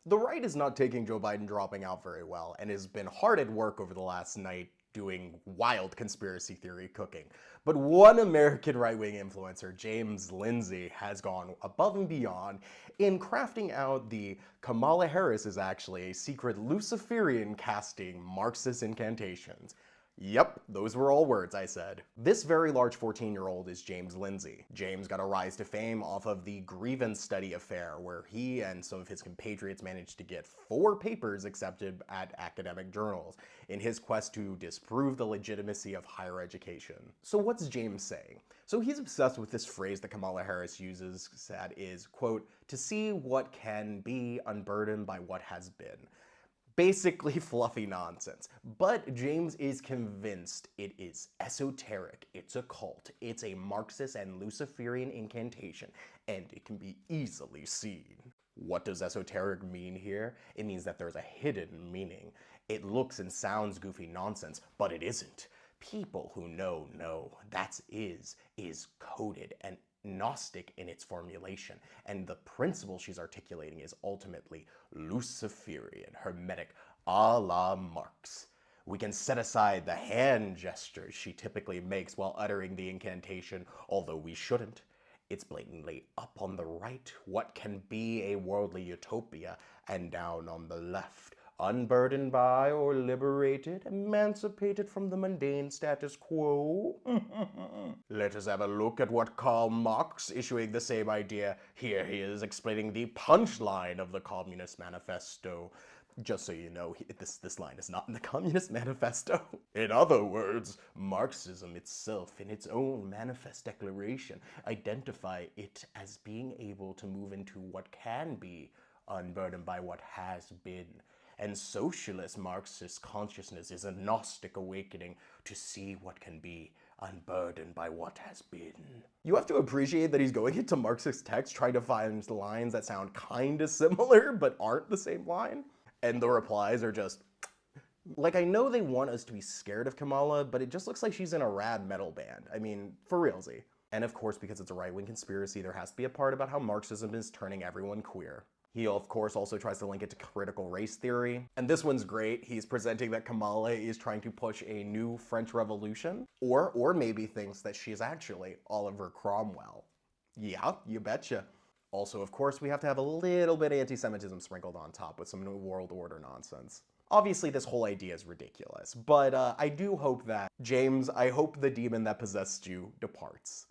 The right is not taking Joe Biden dropping out very well and has been hard at work over the last night doing wild conspiracy theory cooking. But one American right-wing influencer, James Lindsay, has gone above and beyond in crafting out the Kamala Harris is actually a secret Luciferian casting Marxist incantations. Yep, those were all words I said. This very large 14-year-old is James Lindsay. James got a rise to fame off of the grievance study affair, where he and some of his compatriots managed to get 4 papers accepted at academic journals in his quest to disprove the legitimacy of higher education. So what's James saying? So he's obsessed with this phrase that Kamala Harris uses that is, quote, to see what can be unburdened by what has been. Basically fluffy nonsense. But James is convinced it is esoteric, it's occult, it's a Marxist and Luciferian incantation, and it can be easily seen. What does esoteric mean here? It means that there's a hidden meaning. It looks and sounds goofy nonsense, but it isn't. People who know that is coded and Gnostic in its formulation, and the principle she's articulating is ultimately Luciferian, hermetic, a la Marx. We can set aside the hand gestures she typically makes while uttering the incantation, although we shouldn't. It's blatantly up on the right, what can be a worldly utopia, and down on the left, unburdened by or liberated, emancipated from the mundane status quo. Let us have a look at what Karl Marx, issuing the same idea. Here he is explaining the punchline of the Communist Manifesto. Just so you know, this line is not in the Communist Manifesto. In other words, Marxism itself, in its own manifest declaration, identify it as being able to move into what can be, unburdened by what has been. And socialist Marxist consciousness is a Gnostic awakening to see what can be, unburdened by what has been. You have to appreciate that he's going into Marxist text trying to find lines that sound kinda similar but aren't the same line. And the replies are just, like, I know they want us to be scared of Kamala, but it just looks like she's in a rad metal band. I mean, for realsy. And of course, because it's a right-wing conspiracy, there has to be a part about how Marxism is turning everyone queer. He, of course, also tries to link it to critical race theory. And this one's great. He's presenting that Kamala is trying to push a new French Revolution, or maybe thinks that she is actually Oliver Cromwell. Yeah, you betcha. Also, of course, we have to have a little bit of anti-Semitism sprinkled on top with some New World Order nonsense. Obviously, this whole idea is ridiculous, but I do hope that, James, I hope the demon that possessed you departs.